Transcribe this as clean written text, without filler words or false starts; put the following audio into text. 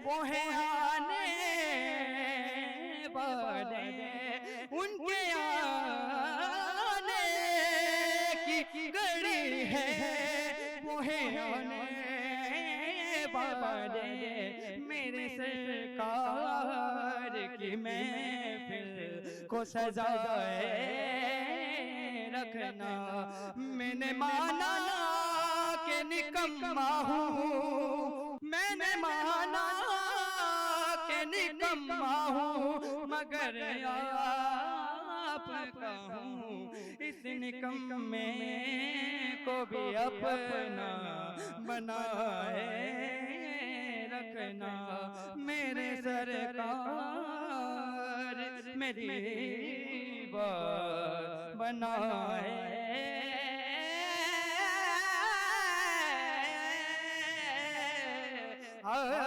वो है आने वाले, उनके आने की घड़ी है, वो है आने वाले। मेरे सरकार की महफिल को सजाए रखना। मैंने माना कि निकम्मा हूँ, मैंने माना कि निकम्मा हूँ, मगर आपका हूँ। इस निकम्मे को भी अपना बनाए रखना। मेरे सरकार मेरी बात बनाए। हाँ